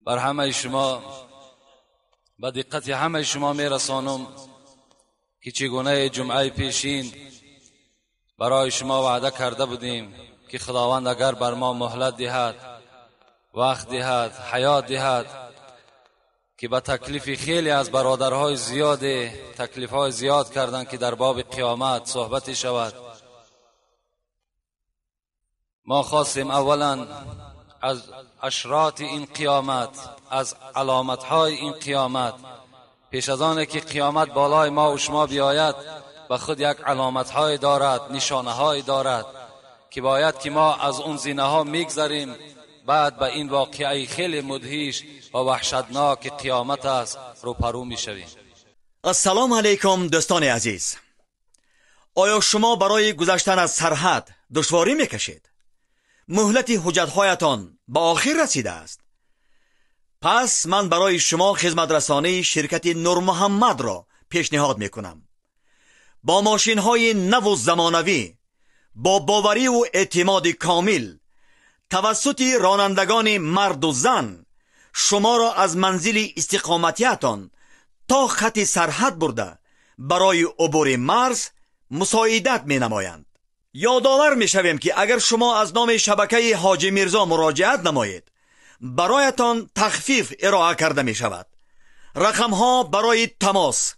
بر همه شما به دقت همه شما میرسانم که چگونه جمعه پیشین برای شما وعده کرده بودیم که خداوند اگر بر ما مهلت دهد، وقت دهد، حیات دهد، که به تکلیف خیلی از برادرهای زیاد تکلیفهای زیاد کردن که در باب قیامت صحبت شود. ما خواستیم اولا از اشراط این قیامت، از علامتهای این قیامت، پیش از آنه که قیامت بالای ما و شما بیاید، به خود یک علامتهای دارد، نشانه‌های دارد که باید که ما از اون زینه‌ها میگذریم، بعد به این واقعه خیلی مدهش و وحشتناک قیامت است روپرو میشویم. السلام علیکم دوستان عزیز. آیا شما برای گذشتن از سرحد دشواری میکشید؟ مهلت حجت‌هایتان به آخر رسیده است. پس من برای شما خدمت رسانی شرکت نور محمد را پیشنهاد میکنم. با ماشین‌های نو و زمانوی، با باوری و اعتماد کامل، توسط رانندگان مرد و زن، شما را از منزل استقامتیتان تا خط سرحد برده برای عبور مرز مساعدت می نمایند. یادآور می شویم که اگر شما از نام شبکه حاجی میرزا مراجعت نمایید، برایتان تخفیف ارائه کرده می شود. رقم ها برای تماس: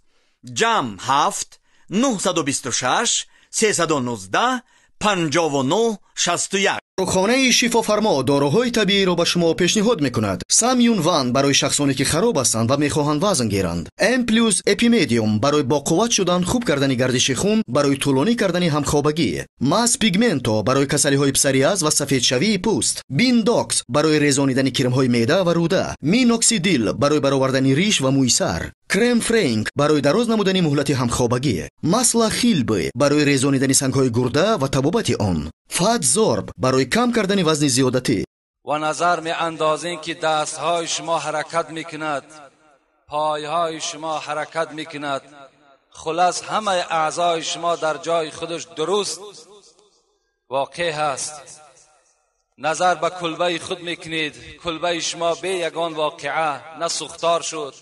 جمع 7 926 319 59 61. خانه شفا فرما داروهای طبیعی را به شما پیشنهاد میکند. سامیون وان برای شخصانی که خراب هستند و میخواهند وزن گیرند. ام پلوس اپیمدیوم برای با قوت شدن، خوب کردن گردش خون، برای طولانی کردن همخوابگی. ماس پیگمنتو برای کسلی های پسریاز و سفید شوی پوست. بین داکس برای ریزانیدن کرم های معده و روده. مینوکسیدیل برای برآوردن ریش و موی سر. کرم فرانک برای دراز نمودن مهلت همخوابگی. ماسلا خیلبی برای ریزانیدن سنگ های گرده و تبابت آن. فات زورب برای کم کردن وزن زیادتی. و نظر می اندازین که دستهای شما حرکت میکند، پایهای شما حرکت میکند، خلاص همه اعضای شما در جای خودش درست واقع هست. نظر به کلبه خود میکنید، کلبه شما به یگان واقعه، نه سوختار شد،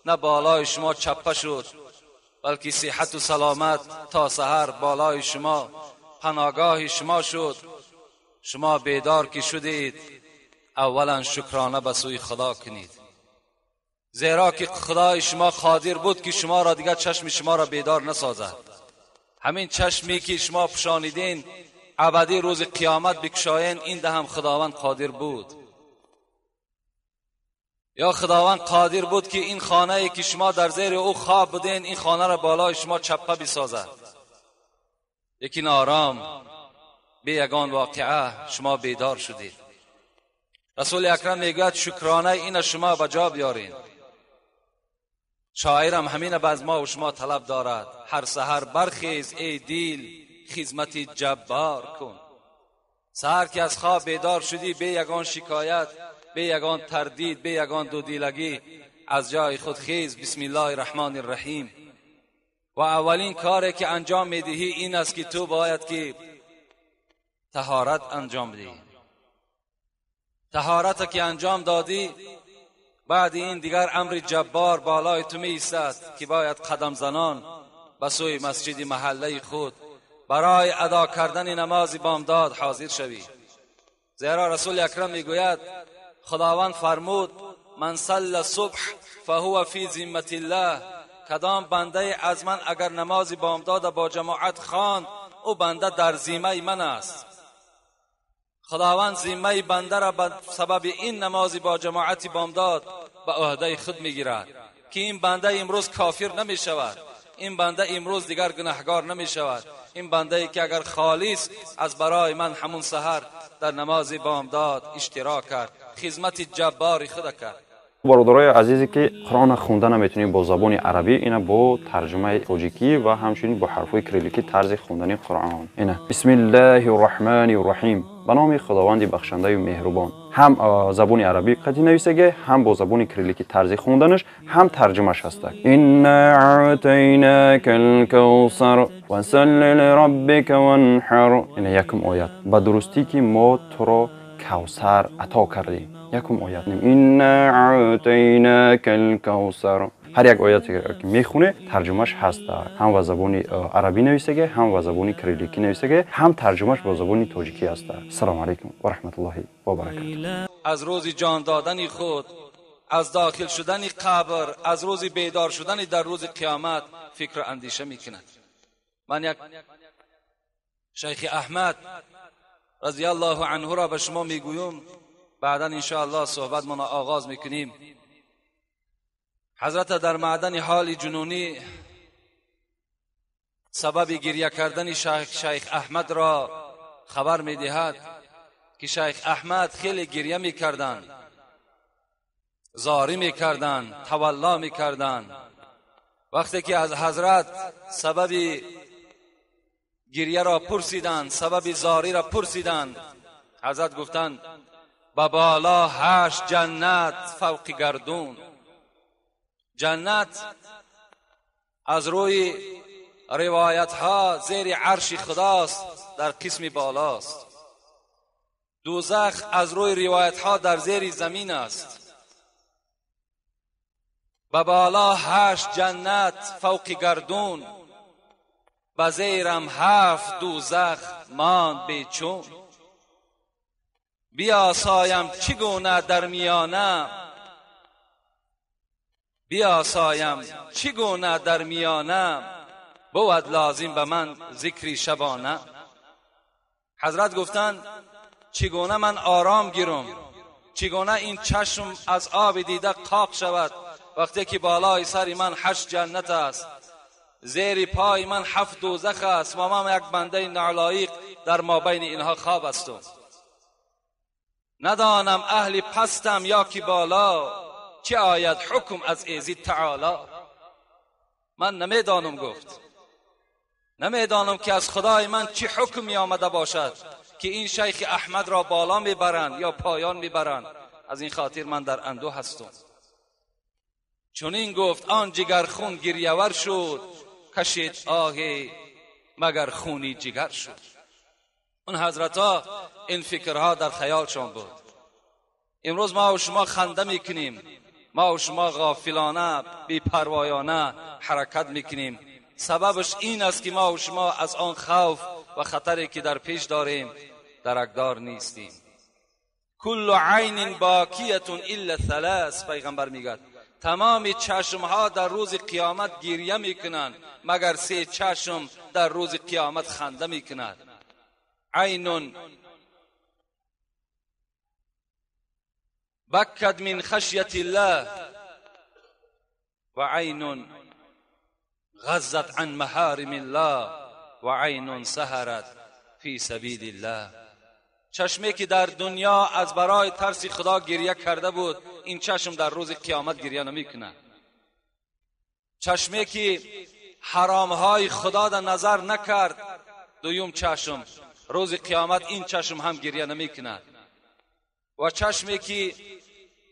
نه بالای شما چپه شد، بلکه صحت و سلامت تا سحر بالای شما پناهگاه شما شد. شما بیدار که شدید، اولا شکرانه به سوی خدا کنید، زیرا که خدای شما قادر بود که شما را دیگر چشم شما را بیدار نسازد. همین چشمی که شما پوشانیدین ابدی روز قیامت بکشاین، این ده هم خداوند قادر بود. یا خداوند قادر بود که این خانه ای که شما در زیر او خواب بودین، این خانه را بالای شما چپه بسازد. لیکن آرام به یگان واقعه شما بیدار شدید. رسول اکرم میگوید شکرانه این شما به جا بیارین. شاعرم همین از ما و شما طلب دارد: هر سحر برخیز ای دیل، خدمت جبار کن. سحر که از خواب بیدار شدی، به یگان شکایت، به یگان تردید، به یگان دودیلگی، از جای خود خیز. بسم الله الرحمن الرحیم. و اولین کاری که انجام میدهی این است که تو باید که طهارت انجام بدهی. طهارت که انجام دادی، بعد این دیگر امر جبار بالای تو می ایستد که باید قدم زنان به سوی مسجد محله خود برای ادا کردن نماز بامداد حاضر شوی. زیرا رسول اکرم میگوید خداوند فرمود: من صلی الصبح فهو فی ذمة الله. کدام بنده از من اگر نماز بامداد با جماعت خواند، او بنده در ذمه من است. خداوند ذمه بنده را به سبب این نماز با جماعت بامداد به عهده خود میگیرد که این بنده امروز کافر نمی شود، این بنده امروز دیگر گناهگار نمی شود. این بنده ای که اگر خالص از برای من همون سحر در نماز بامداد اشتراک کرد، خدمت جبار خود کرد. برادرای عزیزی که قرآن خوندن نمیتونید با زبان عربی، اینا با ترجمه تاجیکی و همچنین با حرفای کریلیکی طرز خوندن قرآن. اینا بسم الله الرحمن الرحیم، به نام خداوند بخشنده و مهربان. هم زبان عربی قطعی نویسگی، هم با زبان کریلیکی طرز خوندنش، هم ترجمهش هست. انا اعطیناک الکوثر وصل لربک وانحر. اینا یکم آیت. به درستی که ما تو را کوثر عطا کردیم، یکم آیت نیم اینا اعطیناک الکوثر. هر یک آیاتی که میخونه ترجمهش هست، هم با زبان عربی نوشته، هم با زبان کریلیکی نوشته، هم ترجمهش با زبان تاجیکی است. السلام علیکم و رحمت الله و برکاته. از روز جان دادن خود، از داخل شدن قبر، از روز بیدار شدن در روز قیامت فکر و اندیشه میکند. من یک شیخ احمد رضی الله عنه را به شما میگویم، بعدا ان شاء الله صحبت من آغاز میکنیم. حضرت در معدن حال جنونی سبب گریه کردن شیخ احمد را خبر میدهد که شیخ احمد خیلی گریه میکردند، زاری میکردند، تولا میکردند. وقتی که از حضرت سبب گریه را پرسیدند، سبب زاری را پرسیدند، حضرت گفتند به بالا 8 جنت فوق گردون. جنت از روی روایت ها زیر عرش خداست، در قسم بالاست. دوزخ از روی روایت ها در زیر زمین است. به بالا 8 جنت فوق گردون، به زیرم 7 دوزخ ماند بیچون. بیاسایم چگونه در میانه، بیاسایم چگونه در میانه، بود لازم به من ذکری شبانه. حضرت گفتند چگونه من آرام گیرم، چگونه این چشم از آب دیده قاق شود وقتی که بالای سر من 8 جنت است، زیر پای من 7 دوزخ است و من یک بنده نالایق در مابین اینها خواب هستم. ندانم اهل پستم یا که بالا، چه آید حکم از ایزد تعالی. من نمیدانم، گفت نمیدانم که از خدای من چه حکمی آمده باشد که این شیخ احمد را بالا میبرند یا پایان میبرند. از این خاطر من در اندوه هستم. چون این گفت آن جگرخون گریه‌ور شد، کشید آهی مگر خونی جگر شد. اون حضرت ها این فکرها در خیالشان بود. امروز ما و شما خنده میکنیم، ما و شما غافلانه بی پروایانه حرکت میکنیم. سببش این است که ما و شما از آن خوف و خطری که در پیش داریم درکدار نیستیم. کل عین باکیه الا 3، پیغمبر میگه تمام چشمها در روز قیامت گریه میکنند مگر 3 چشم در روز قیامت خنده میکنند. عین بکت من خشیت الله و عین غزت عن محارم الله و عین سهرت فی سبیل الله. چشمی که در دنیا از برای ترس خدا گریه کرده بود، این چشم در روز قیامت گریه نمیکنه. چشمی که حرامهای خدا در نظر نکرد، دویم چشم روز قیامت این چشم هم گریه نمیکنه. و چشمی که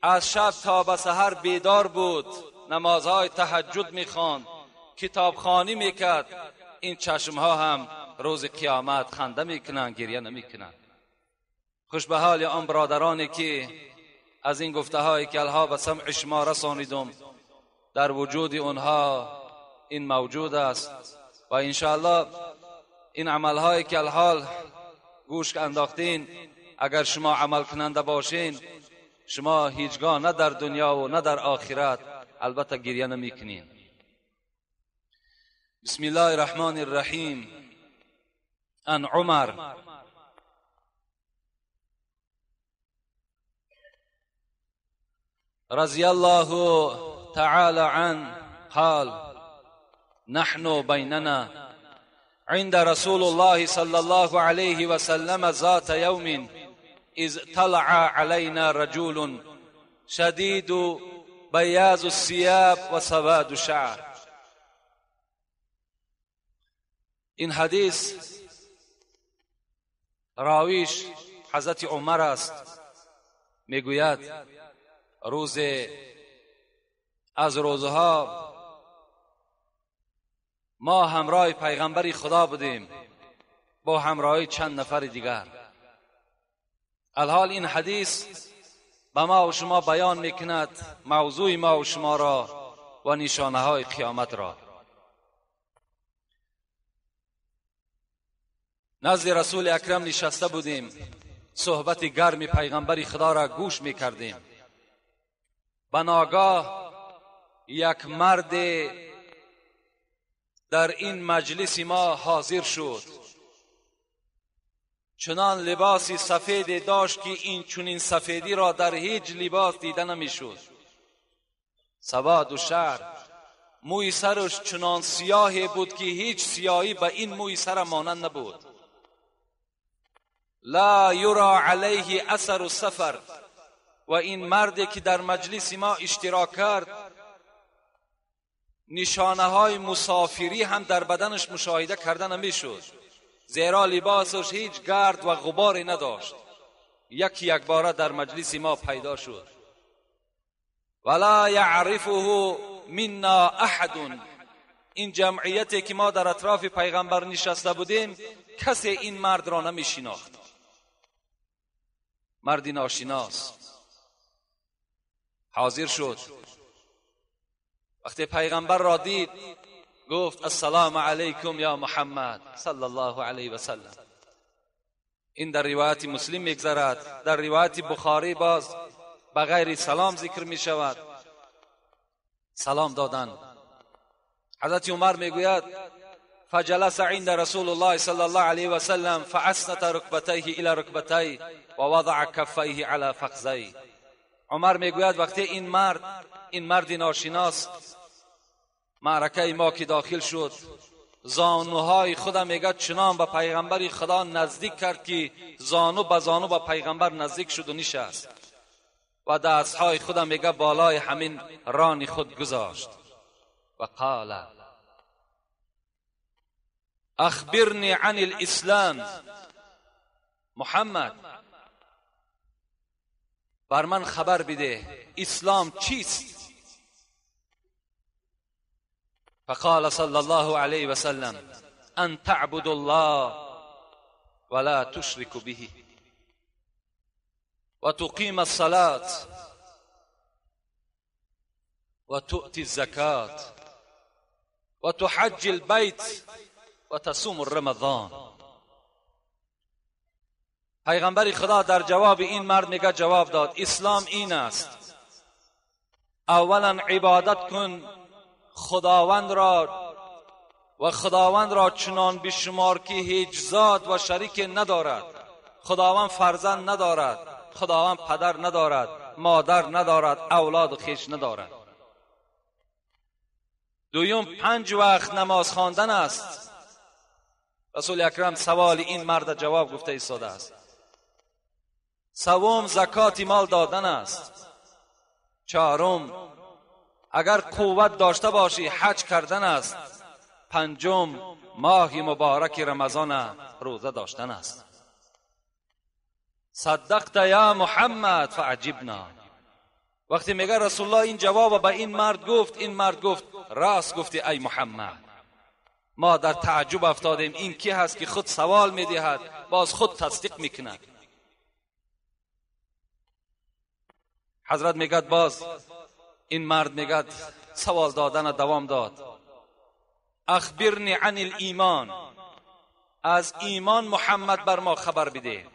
از شب تا به سحر بیدار بود، نمازهای تهجد میخواند، کتابخوانی میکرد، این چشم ها هم روز قیامت خنده میکنن، گریه نمیکنن. خوش به حال آن برادرانی که از این گفته هایی که الها به سمع شما رسانیدم در وجود اونها این موجود است و انشاءالله این عمل هایی که الحال گوش انداختین اگر شما عمل کننده باشین، شما هیچگاه نه در دنیا و نه در آخرت البته گریه نمیکنین. بسم الله الرحمن الرحیم. ان عمر رضی الله تعالی عنه قال نحن بیننا عند رسول الله صلی الله علیه وسلم ذات یوم اذ طلع علينا رجل شدید بیاض الثياب و سواد الشعر. این حدیث راویش حضرت عمر است. میگوید روز از روزها ما همراه پیغمبر خدا بودیم با همراهی چند نفر دیگر. الحال این حدیث به ما و شما بیان میکند موضوع ما و شما را و نشانه های قیامت را. نزد رسول اکرم نشسته بودیم، صحبت گرم پیغمبر خدا را گوش میکردیم. به ناگاه یک مرد در این مجلس ما حاضر شد. چنان لباسی سفید داشت که این چنین سفیدی را در هیچ لباس دیده نمیشد. سواد و شعر، موی سرش چنان سیاهی بود که هیچ سیاهی به این موی سر مانند نبود. لا یرا علیه اثر السفر. و این مردی که در مجلس ما اشتراک کرد نشانه های مسافری هم در بدنش مشاهده کردن نمیشد، زیرا لباسش هیچ گرد و غباری نداشت. یک باره در مجلس ما پیدا شد. ولا یعرفه منا احد. این جمعیتی که ما در اطراف پیغمبر نشسته بودیم کسی این مرد را نمیشناخت. مردی ناشناس حاضر شد. وقتی پیغمبر را دید گفت السلام علیکم یا محمد صلی الله علیه و سلم. این در روایت مسلم میگذرد. در روایت بخاری باز بغیر سلام ذکر می شود. سلام دادن. حضرت عمر میگوید فجلس عند رسول الله صلی الله علیه و سلم فاسند رکبتیه الی رکبتیه و وضع کفیه علی فخذیه. عمر میگوید وقتی این مرد ناشناس معرکه ما که داخل شد، زانوهای خودم میگه چنان به پیغمبر خدا نزدیک کرد که زانو به زانو به پیغمبر نزدیک شد و نشست و دستهای خودم میگه بالای همین ران خود گذاشت و قال اخبرنی عن الاسلام. محمد بر من خبر بده اسلام چیست؟ فقال صلی الله علیه و سلم ان تعبد الله ولا تشرك به و تقیم الصلاة و تؤتی الزکات و تحج البیت و تصوم رمضان. پیغمبر خدا در جواب این مرد میگه جواب داد اسلام این است: اولا عبادت کن خداوند را چنان بشمار که هیچ ذات و شریک ندارد. خداوند فرزند ندارد، خداوند پدر ندارد، مادر ندارد، اولاد و خویش ندارد. دویم 5 وقت نماز خواندن است. رسول اکرم سوال این مرد جواب گفته ایستاده است. سوم زکات مال دادن است. چهارم اگر قوت داشته باشی حج کردن است. پنجم ماه مبارک رمضان روزه داشتن است. صدقت یا محمد فعجبنا. وقتی میگه رسول الله این جواب به این مرد گفت، این مرد گفت راست گفتی ای محمد. ما در تعجب افتادیم این کی هست که خود سوال میدهد باز خود تصدیق میکند. حضرت میگد باز این مرد میگد سوال دادن دوام داد. اخبرنی عن الایمان. از ایمان محمد بر ما خبر بده.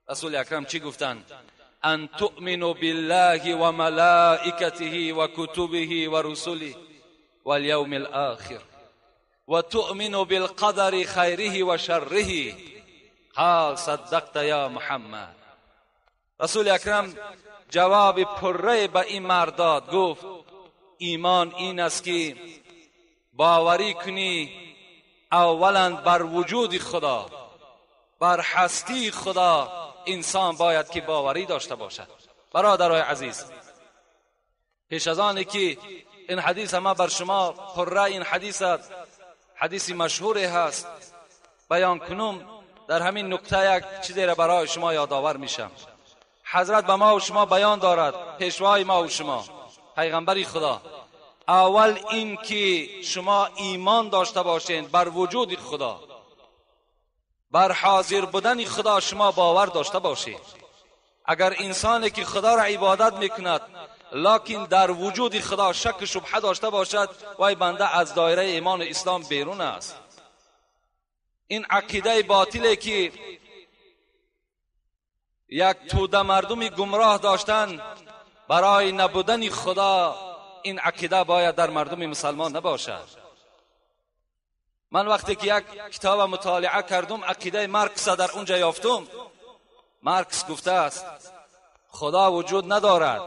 رسول اکرم چی گفتند؟ ان تؤمنوا بالله و ملائکته و کتبه و رسله والیوم الاخر و تؤمنوا بالقدر خیره و شره. قال صدقت یا محمد. رسول اکرم جواب پره به این مرد داد. گفت ایمان این است که باوری کنی اولا بر وجود خدا، بر هستی خدا انسان باید که باوری داشته باشد. برادرای عزیز، پیش از آنی که این حدیث ما بر شما پره این حدیث مشهوری هست بیان کنم، در همین نکته یک چیزی را برای شما یادآور میشم. حضرت به ما و شما بیان دارد، پیشوای ما و شما پیغمبر خدا، اول این که شما ایمان داشته باشین بر وجود خدا، بر حاضر بودن خدا شما باور داشته باشید. اگر انسانی که خدا را عبادت میکند لکن در وجود خدا شک و شبهه داشته باشد، وای بنده از دایره ایمان اسلام بیرون است. این عقیده باطله که یک توده مردمی گمراه داشتن برای نبودن خدا، این عقیده باید در مردم مسلمان نباشد. من وقتی که یک کتاب مطالعه کردم عقیده مارکس در اونجا یافتم. مارکس گفته است خدا وجود ندارد،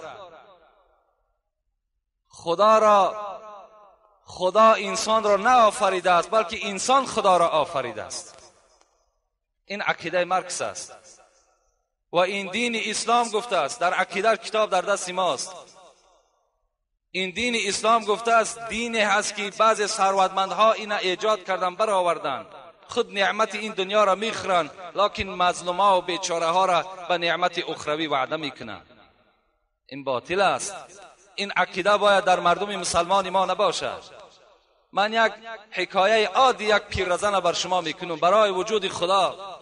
خدا انسان را نه آفریده است بلکه انسان خدا را آفریده است. این عقیده مارکس است و این دین اسلام گفته است. در عقیده کتاب در دست ماست. این دین اسلام گفته است دینی هست که بعضی ثروتمندها این ایجاد کردن برآوردن، خود نعمت این دنیا را میخورند لکن مظلوما و بیچاره ها را به نعمت اخروی وعده میکنند. این باطل است. این عقیده باید در مردم مسلمان ما نباشد. من یک حکایه عادی یک پیرزن بر شما میکنم. برای وجود خدا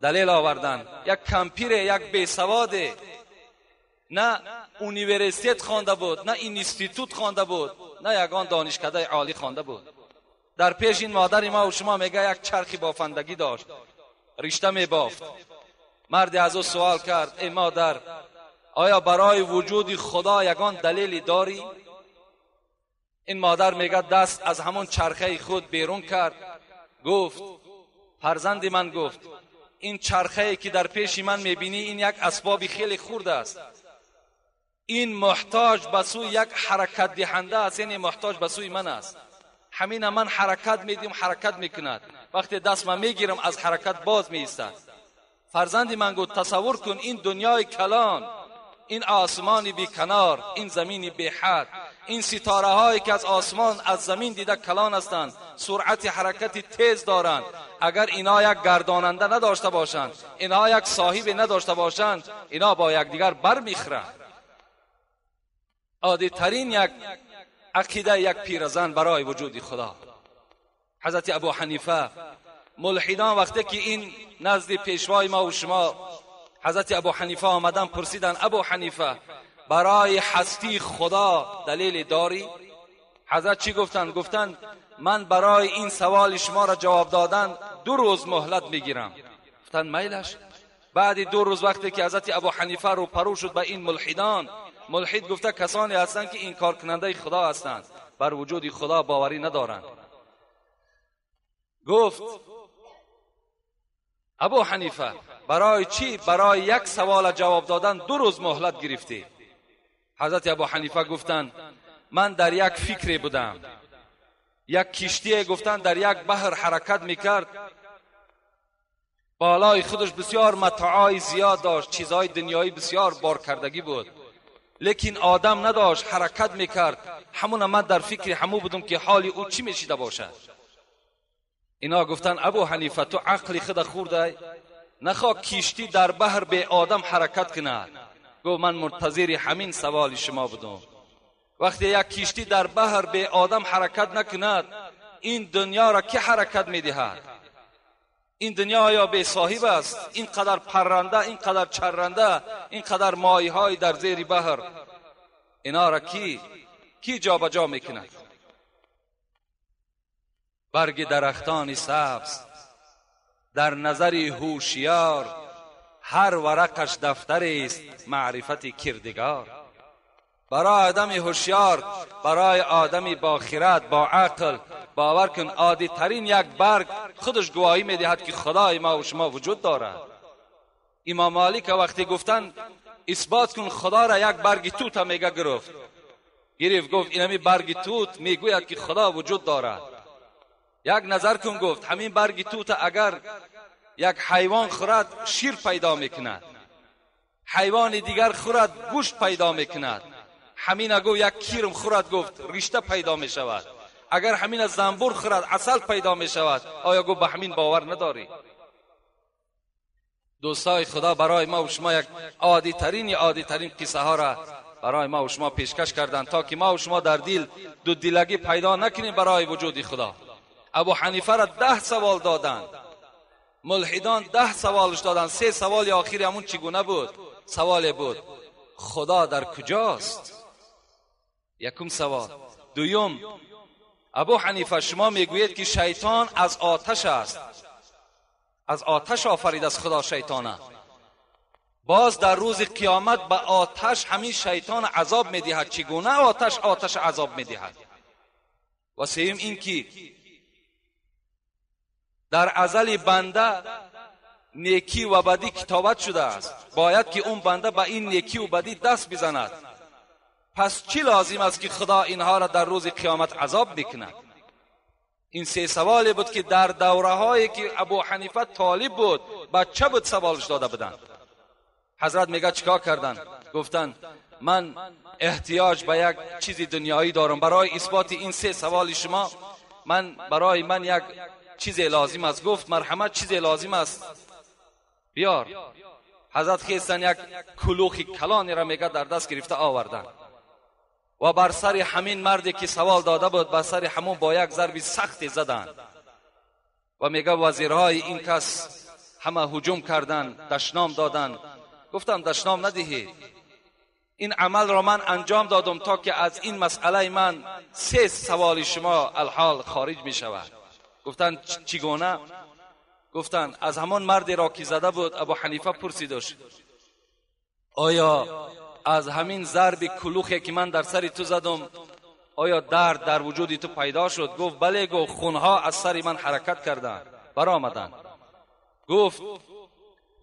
دلیل آوردن. یک کمپیر، یک بیسواد، نه اونیورسیت خوانده بود، نه اینستیتوت خوانده بود، نه یگان دانشکده عالی خوانده بود. در پیش این مادر ما و شما میگه یک چرخی بافندگی داشت، رشته میبافت. مردی از او سوال کرد ای مادر آیا برای وجود خدا یگان دلیلی داری؟ این مادر میگه دست از همون چرخه خود بیرون کرد، گفت فرزند من، گفت این چرخه که در پیش من میبینی این یک اسباب خیلی خرد است. این محتاج به سوی یک حرکت دهنده است، یعنی محتاج به سوی من است. همین من حرکت میدیم حرکت میکند، وقتی دست من میگیرم از حرکت باز میایستد. فرزند من گفت تصور کن این دنیای کلان، این آسمانی بی کنار، این زمینی بی حد، این ستاره هایی که از آسمان از زمین دیده کلان هستند، سرعت حرکتی تیز دارند. اگر اینا یک گرداننده نداشته باشند، اینا یک صاحب نداشته باشند، اینا با یکدیگر برمیخورند. عادی ترین یک عقیده یک پیرزن برای وجود خدا. حضرت ابو حنیفه ملحدان وقتی که این نزد پیشوای ما و شما حضرت ابو حنیفه آمدن پرسیدن ابو حنیفه برای هستی خدا دلیل داری؟ حضرت چی گفتن؟ گفتن من برای این سوال شما را جواب دادن 2 روز مهلت میگیرم. گفتن میلش. بعد 2 روز وقتی که حضرت ابو حنیفه رو پرو شد به این ملحدان، ملحد گفته کسانی هستند که انکار کننده خدا هستند، بر وجود خدا باوری ندارند. گفت ابو حنیفه برای چی برای یک سوال جواب دادن 2 روز مهلت گرفتی؟ حضرت ابو حنیفه گفتند من در یک فکری بودم، یک کشتی گفتن در یک بحر حرکت میکرد، بالای خودش بسیار متاعای زیاد داشت، چیزهای دنیایی بسیار بار کردگی بود، لیکن آدم نداشت، حرکت میکرد. همون من در فکر همو بودم که حالی او چی میشیده باشد. اینا گفتن ابو حنیفه تو عقل خود خورده، نخواه کشتی در بحر به آدم حرکت کند. گفت من منتظر همین سوال شما بودم. وقتی یک کشتی در بحر به آدم حرکت نکند، این دنیا را که حرکت میدهد؟ این دنیا یا به صاحب است؟ اینقدر پرنده، اینقدر چرنده، اینقدر ماهی های در زیر بحر، اینا را کی جا بجا میکند؟ برگ درختان سبز در نظر هوشیار، هر ورقش دفتر است معرفت کردگار. برای آدم هوشیار، برای آدمی با خرد، با عقل، باور کن عادی ترین یک برگ خودش گواهی میدهد که خدای ما و شما وجود دارد. امام مالک وقتی گفتن اثبات کن خدا را، یک برگ توت میگه گرفت، گفت اینمی برگ توت میگوید که خدا وجود دارد. یک نظر کن، گفت همین برگ توت اگر یک حیوان خورد شیر پیدا میکند، حیوان دیگر خورد گوشت پیدا میکند، همین اگو یک کیرم خورد گفت رشته پیدا میشود، اگر همین از زنبور خورد عسل پیدا میشود. آیا گو به همین باور نداری؟ دوستای خدا برای ما و شما یک عادی ترین قصه ها را برای ما و شما پیشکش کردند تا که ما و شما در دل دو دلگی پیدا نکنیم برای وجود خدا. ابو حنیفه را 10 سوال دادند، ملحدان 10 سوالش دادند. 3 سوال آخری همون چگونه بود؟ سوال بود خدا در کجاست؟ یکم سوال. دوم، ابو حنیفه شما میگویید که شیطان از آتش است، از آتش آفرید از خدا شیطانه، باز در روز قیامت به آتش همین شیطان عذاب میدهد، چگونه آتش عذاب میدهد؟ و سوم این که در ازل بنده نیکی و بدی کتابت شده است، باید که اون بنده به این نیکی و بدی دست بزند، پس چی لازم است که خدا اینها را در روز قیامت عذاب بکند؟ این سه سوالی بود که در دوره هایی که ابو حنیفه طالب بود بچه بود سوالش داده بدن. حضرت میگه چیکار کردن؟ گفتن من احتیاج به یک چیزی دنیایی دارم، برای اثبات این سه سوال شما برای من یک چیزی لازم است. گفت مرحمت چیزی لازم است بیار. حضرت خیستن یک کلوخ کلانی را میگه در دست گرفته آوردن و بر سر همین مردی که سوال داده بود بر سر همون با یک ضرب سخت زدن و میگه وزیرهای این کس همه هجوم کردن، دشنام دادن. گفتم دشنام ندهید، این عمل را من انجام دادم تا که از این مسئله من سه سوال شما الحال خارج می شود. گفتن چگونه؟ گفتن از همون مردی را که زده بود ابو حنیفه پرسیدش آیا از همین ضرب کلوخی که من در سر تو زدم آیا درد در وجود تو پیدا شد؟ گفت بله. گفت خونها از سر من حرکت کردن برآمدن. گفت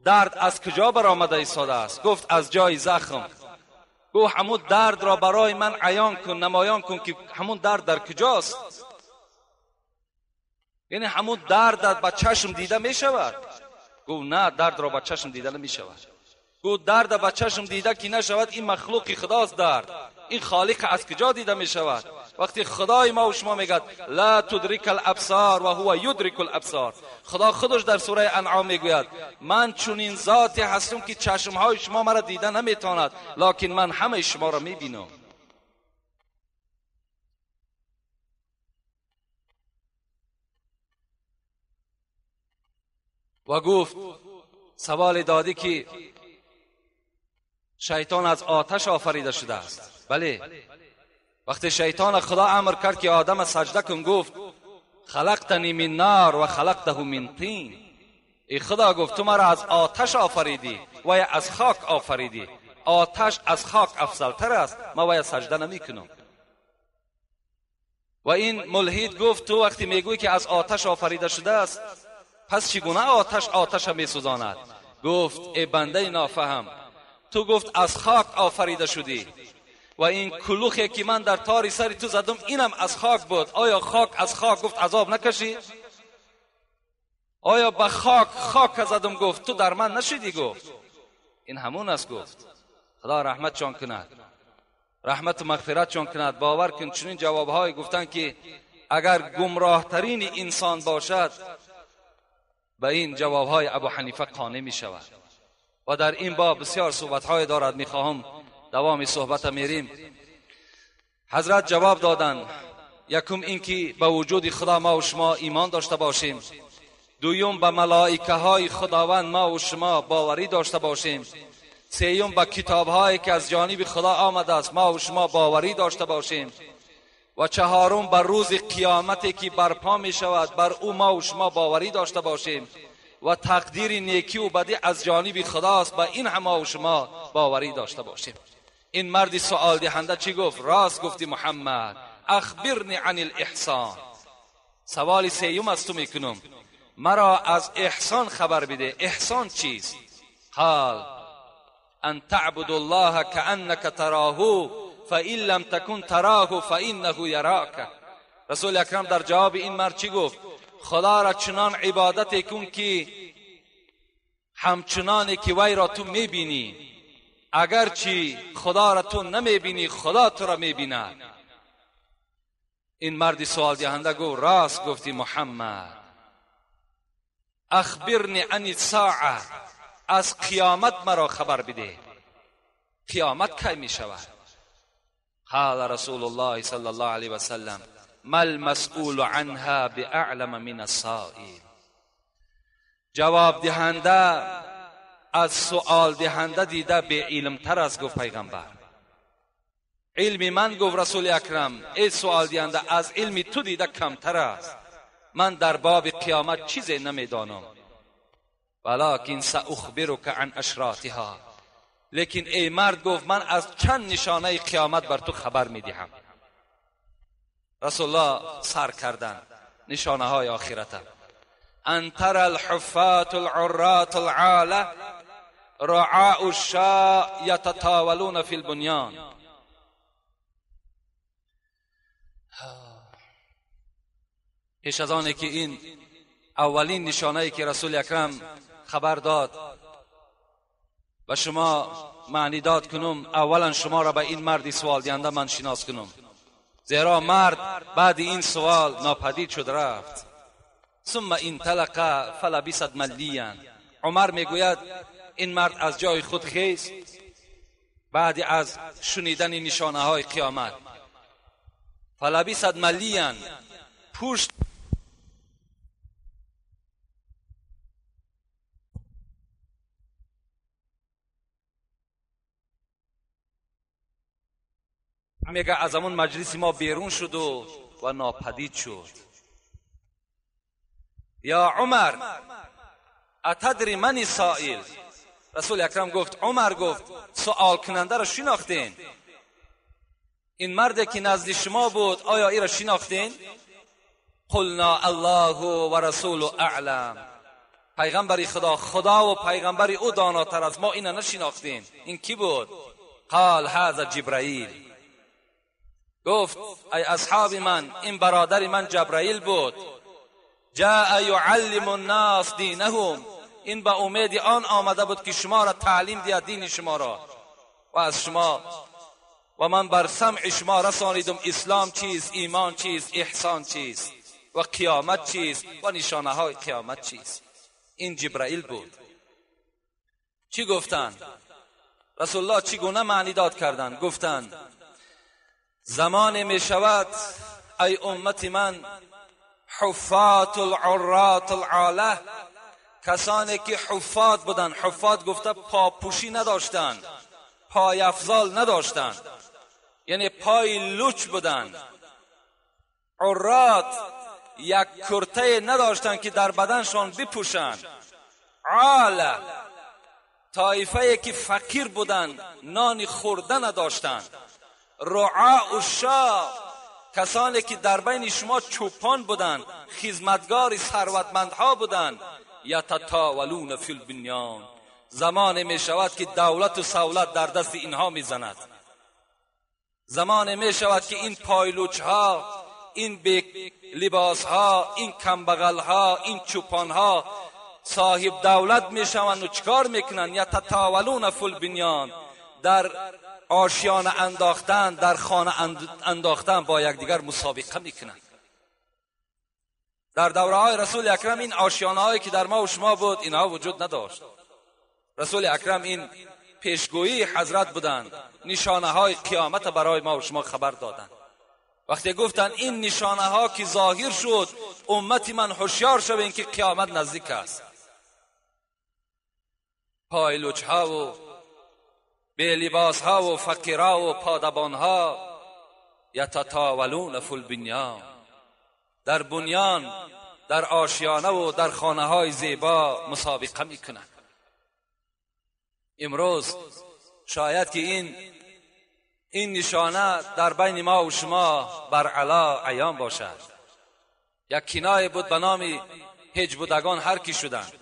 درد از کجا برآمده ایستاده است؟ گفت از جای زخم. گفت همون درد را برای من عیان کن، نمایان کن که همون درد در کجاست. یعنی همون درد با چشم دیده می شود؟ گفت نه، درد را با چشم دیده نمی شود. گفت درد با چشم دیده که نشود این مخلوق خداست، درد این خالق از کجا دیده می شود؟ وقتی خدای ما و شما میگه لا تدرک الابصار و هو یدرک الابصار، خدا خودش در سوره انعام میگوید من چنین ذاتی هستم که چشمهای شما مرا دیده نمیتواند، لکن من همه شما را میبینم. و گفت سوال دادی که شیطان از آتش آفریده شده است. بله. وقتی شیطان خدا امر کرد که آدم سجده کن گفت خلقتنی من نار و خلقته من طین، ای خدا گفت تو مرا از آتش آفریدی و یا از خاک آفریدی، آتش از خاک افضلتر است، ما ویا سجده نمی کنم. و این ملحد گفت تو وقتی میگویی که از آتش آفریده شده است پس چگونه آتش می سوزاند؟ گفت ای بنده نافهم، تو گفت از خاک آفریده شدی و این کلوخی که من در تاری سری تو زدم اینم از خاک بود، آیا خاک از خاک گفت عذاب نکشی؟ آیا به خاک زدم گفت تو در من نشدی؟ گفت این همون است. گفت خدا رحمت چون کند، رحمت و مغفرت چون کند. باور کن چنین جوابهای گفتن که اگر گمراه ترین انسان باشد به این جوابهای ابو حنیفه قانع می شود. و در این باب بسیار صحبتهای دارد، می خواهم دوام صحبت میریم. حضرت جواب دادن یکم این که به وجود خدا ما و شما ایمان داشته باشیم، دویم به ملائکه های خداوند ما و شما باوری داشته باشیم، سوم به کتاب هایی که از جانب خدا آمده است ما و شما باوری داشته باشیم، و چهارم بر روز قیامتی که برپا می شود بر او ما و شما باوری داشته باشیم، و تقدیر نیکی و بدی از جانب خداست به این هم ما و شما باوری داشته باشیم. این مرد سوال دهنده چی گفت؟ راست گفتی محمد، اخبرنی عن الاحسان. سوال سیوم از تو میکنم، مرا از احسان خبر بده. احسان چیست؟ قال ان تعبد الله كأنك تراه فإن لم تكن تراه فإنه يراك. رسول اکرم در جواب این مرد چی گفت؟ خدا را چنان عبادت کن که همچنانی که وی را تو میبینی، اگرچه خدا را تو نمیبینی خدا تو را میبیند. این مرد سوال دهنده گفت راست گفتی محمد، اخبرنی عن الساعه، از قیامت مرا خبر بده، قیامت کی می شود؟ قال رسول الله صلی الله علیه و سلم ما المسئول عنها باعلم من السائل. جواب دهنده از سؤال دهنده دیده به علم تر است، گفت پیغمبر. علم من، گفت رسول اکرم، ای سؤال دهنده، از علم تو دیده کمتر است. من در باب قیامت چیزی نمیدانم، ولکن ساخبرک عن اشراطها، لیکن ای مرد، گفت من از چند نشانه قیامت بر تو خبر میدهم. رسول الله سر کردن نشانه های آخرت. ان تر الحفات العرات العاله رعاء الشاء یتطاولون فی البنیان. پیش از آنه که این اولین نشانه‌ای که رسول اکرم خبر داد و شما معنی داد کنم، اولا شما را به این مردی سوال دهنده من شناس کنم، زیرا مرد بعد این سوال ناپدید شد رفت. ثم انطلق فلبست ملیا. عمر میگوید این مرد از جای خود خیست بعد از شنیدن نشانه های قیامت. فلبست ملیا، پوشت میگه از همون مجلس ما بیرون شد و ناپدید شد. یا عمر اتدری من سائل. رسول اکرم گفت عمر، گفت سوال کننده را شناختین؟ این مردی که نزد شما بود آیا ای را شناختین؟ قلنا الله و رسول اعلم. پیغمبر خدا و پیغمبر او داناتر از ما اینا نشناختین. این کی بود؟ قال هذا جبرائیل. گفت ای اصحاب من، این برادر من جبرائیل بود. جاء یعلم الناس دینهم، این به امید آن آمده بود که شما را تعلیم دهد دین شما را و از شما، و من بر سمع شما رسانیدم اسلام چیست، ایمان چیست، احسان چیست و قیامت چیست و نشانه های قیامت چیست. این جبرائیل بود. چی گفتن؟ رسول الله چی گونه معنی داد کردن؟ گفتن زمان می شود ای امت من، حفات العرات العاله، کسانی که حفات بودن. حفات گفته پاپوشی نداشتن، پای افضال نداشتن، یعنی پای لوچ بودن. عرات یک کرته نداشتن که در بدنشان بپوشن. عاله طایفه که فقیر بودن، نان خورده نداشتن. رعاء الشاء، کسانی که در بین شما چوپان بودند، خدمتگار ثروتمندها بودند. یتطاولون فی البنیان، زمان می شود که دولت و سهولت در دست اینها می زند. زمان می شود که این پایلوچ ها، این بی لباس ها، این کمبغل ها، این چوپان ها صاحب دولت می شوند و چکار میکنن؟ یتطاولون فی البنیان، در آشیانه انداختن، در خانه انداختن با یکدیگر مسابقه میکنند. در دوره های رسول اکرم این آشیانه هایی که در ما و شما بود اینها وجود نداشت. رسول اکرم این پیشگویی حضرت بودند، نشانه های قیامت برای ما و شما خبر دادند. وقتی گفتند این نشانه ها که ظاهر شد، امت من هوشیار شوین که قیامت نزدیک است. پایلوچ ها و بی لباس ها و فقیرها و پادبان ها یتطاولون فی البنیان، در بنیان، در آشیانه و در خانه های زیبا مسابقه میکنند. امروز شاید که این نشانه در بین ما و شما بر علا عیان باشد. یک کنایه بود به نام هج بودگان هر کی شدند،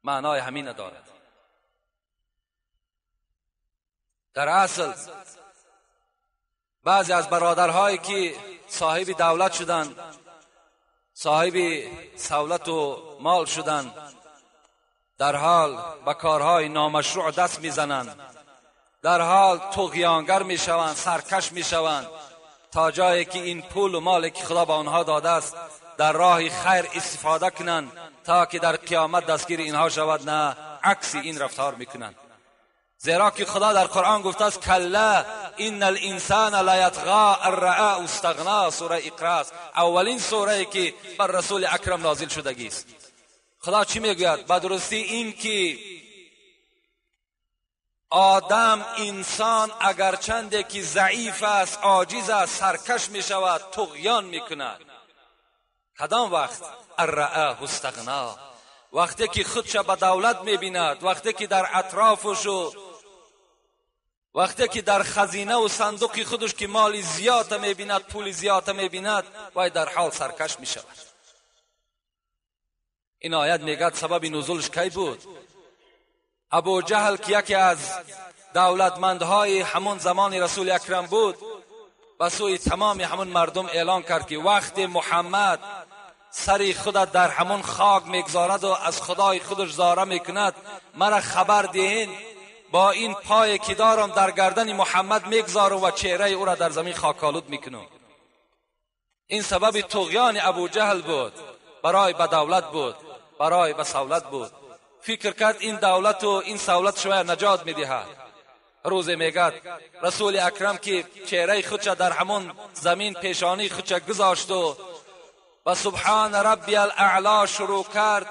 معنای همین ندارد. در اصل بعضی از برادرهایی که صاحب دولت شدند، صاحب سهولت و مال شدند، در حال به کارهای نامشروع دست میزنند، در حال طغیانگر میشوند، سرکش میشوند، تا جایی که این پول و مالی که خدا به آنها داده است در راه خیر استفاده کنند تا که در قیامت دستگیر اینها شود. نه، عکس این رفتار میکنند. زیرا که خدا در قرآن گفته است کلا ان الانسان لا یطغی ان رآه استغنا. سوره اقرا، اولین سوره که بر رسول اکرم نازل شدگی است. خدا چی میگوید؟ به درستی این که آدم انسان اگرچنده که ضعیف است، عاجز است، سرکش می شود، طغیان می کند. کدام وقت؟ الرعاه استغنا، وقتی که خودش به دولت می بیند، وقتی که در اطرافش و وقتی که در خزینه و صندوق خودش که مال زیاد می بیند، پول زیاد می بیند، وای در حال سرکش می شود. این آیت میگه سبب نزولش کی بود؟ ابو جهل که یکی از دولتمندهای همون زمان رسول اکرم بود، به سوی تمام همون مردم اعلان کرد که وقتی محمد سری خودت در همون خاک میگذارد و از خدای خودش زاره میکند، مرا خبر دهین، با این پای که دارم در گردن محمد میگذارم و چهره او را در زمین خاکالود میکنم. این سبب طغیان ابو جهل بود، برای به دولت بود، برای به سولت بود. فکر کرد این دولت و این سولت شوی نجات میدهد. روزی میگد رسول اکرم که چهره خودش در همون زمین پیشانی خودش گذاشت و سبحان ربی الاعلا شروع کرد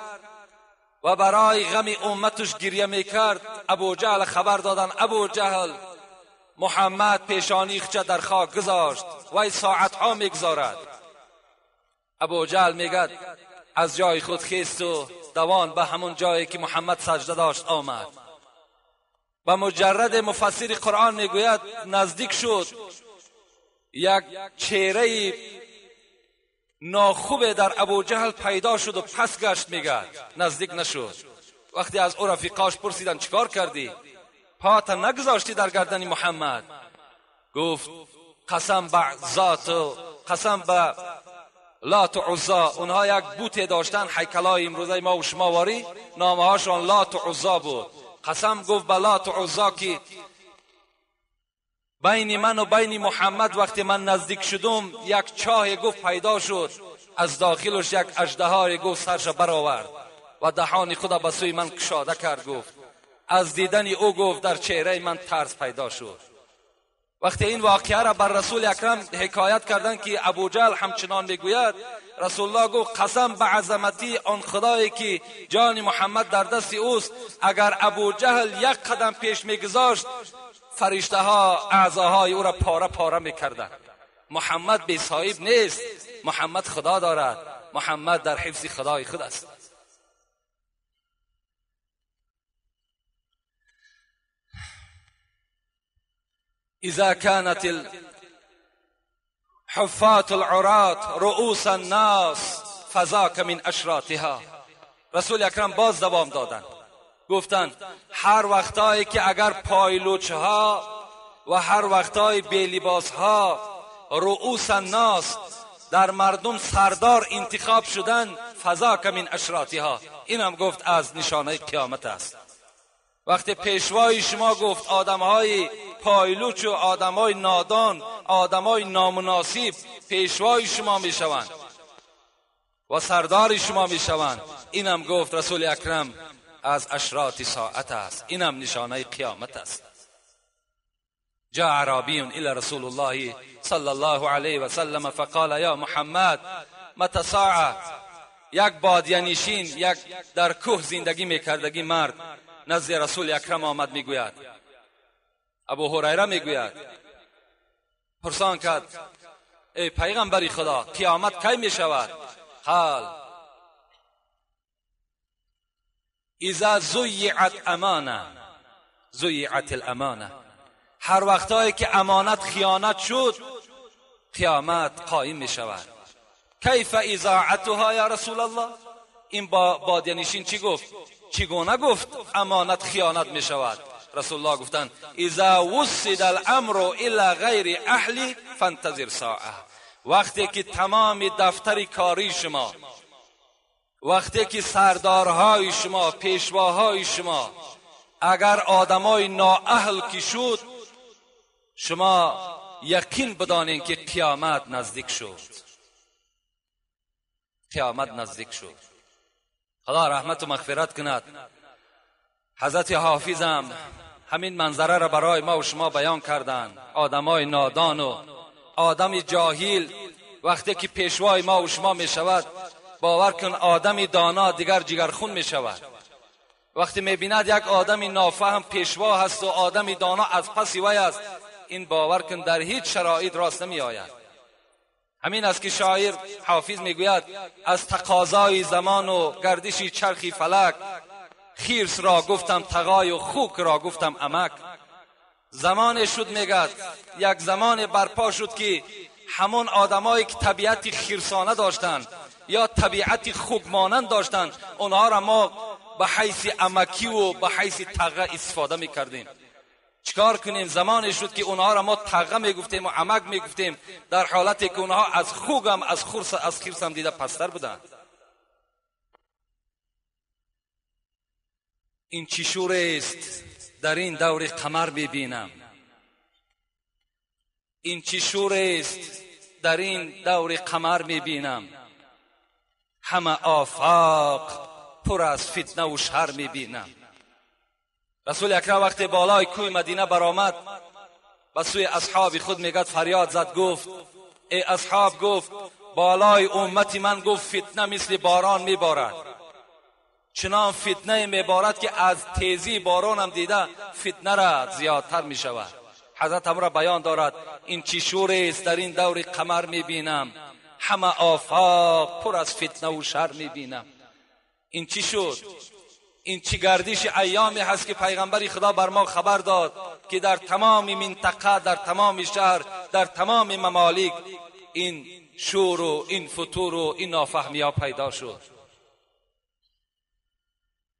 و برای غم امتش گریه میکرد، ابو جهل خبر دادن ابو جهل محمد پیشانی خودش در خاک گذاشت، وای ساعتها میگذارد. ابو جهل میگد از جای خود خیست و دوان به همون جایی که محمد سجده داشت آمد. و مجرد مفسر قرآن میگوید نزدیک شد، یک چهره ناخوب در ابو جهل پیدا شد و پس گشت. میگد نزدیک نشد. وقتی از او رفیقاش پرسیدن چیکار کردی؟ پات نگذاشتی در گردن محمد؟ گفت قسم به ذات و قسم به لات و عزا، اونها یک بوت داشتن، هیکلای امروزه ما و شما واری نامه هاشون لات و عزا بود. قسم گفت به لات و عزا که بین من و بین محمد وقتی من نزدیک شدم یک چاه گفت پیدا شد، از داخلش یک اژدهای گفت سرش برآورد و دهان خود به سوی من کشاده کرد. گفت از دیدن او گفت در چهره من ترس پیدا شد. وقتی این واقعه را بر رسول اکرم حکایت کردن که ابو جهل همچنان میگوید، رسول الله گفت قسم به عظمتی آن خدایی که جان محمد در دست اوست، اگر ابو جهل یک قدم پیش میگذاشت فرشته ها اعضاهای او را پاره پاره میکردند. محمد بی صاحب نیست، محمد خدا دارد، محمد در حفظ خدای خود است. اذا كانت الحفات العرات رؤوس الناس فذاك من اشراطها. رسول اکرم باز دوام دادند، گفتند هر وقتایی که اگر پایلوچ ها و هر وقتای بی لباس ها رؤوس الناس در مردم سردار انتخاب شدن، فذاک من اشراطها، این هم گفت از نشانه قیامت است. وقتی پیشوای شما گفت آدمهای پایلوچ و آدمهای نادان، آدمهای نامناسب پیشوای شما میشوند و سردار شما میشوند، این هم گفت رسول اکرم از اشراط ساعت است، این هم نشانه قیامت است. جاء اعرابی الى رسول الله صلی الله علیه و سلم فقال یا محمد متى الساعه. یک بادیانشین، یک در کوه زندگی میکردگی مرد نزد رسول اکرم آمد، میگوید، ابو هریره میگوید، پرسان کرد ای پیغمبری خدا قیامت کی میشود؟ قال اذا ضیعت امانه ضیعت الامانه. هر وقتایی که امانت خیانت شد قیامت قائم می شود. کیف اذاعتها یا رسول الله؟ این بادیانشین چی گفت؟ چگونه گفت امانت خیانت می شود؟ رسول الله گفتند اذا وسد الامر الى غیر اهلی فانتظر ساعه. وقتی که تمام دفتر کاری شما، وقتی که سردارهای شما، پیشواهای شما اگر آدمای نااهل کی شد، شما یقین بدانید که قیامت نزدیک شد. قیامت نزدیک شد. خدا رحمت و مغفرت کند. حضرت حافظ هم همین منظره را برای ما و شما بیان کردند. آدمای نادان و آدم جاهل وقتی که پیشوای ما و شما می شود، باور کن آدمی دانا دیگر جگرخون می شود. وقتی میبیند یک آدمی نافهم پیشوا هست و آدمی دانا از پس وی است، این باور کن در هیچ شرایط راست نمی آید. همین است که شاعر حافظ میگوید از تقاضای زمان و گردشی چرخی فلک، خیرس را گفتم تقای و خوک را گفتم امک. زمان شد میگد، یک زمان برپا شد که همون آدمایی که طبیعت خیرسانه داشتند یا طبیعت خوک مانند داشتند، اونها را ما به حیث امکی و به حیث تقه استفاده میکردیم. چیکار کنیم؟ زمان شد که اونها را ما تقه میگفتیم و امک میگفتیم، در حالتی که اونها از خوک هم از خیرس هم دیده پستر بودند. این چی شور است در این دور قمر میبینم، این چی شور است در این دور قمر میبینم. همه آفاق پر از فتنه و شر میبینم. رسول اکرم وقتی بالای کوه مدینه برآمد، به سوی اصحاب خود میگد، فریاد زد، گفت ای اصحاب، گفت بالای امتی من، گفت فتنه مثل باران میبارد. چنان فتنه میبارد که از تیزی باران هم دیده فتنه را زیادتر میشود. حضرت امر بیان دارد این چی شور است در این دور قمر میبینم، همه آفاق پر از فتنه و شر میبینم. این چی شد؟ این چی گردش ایامی هست که پیغمبر خدا بر ما خبر داد که در تمام منطقه، در تمام شهر، در تمام ممالک این شور و این فتور و این نافهمی ها پیدا شد.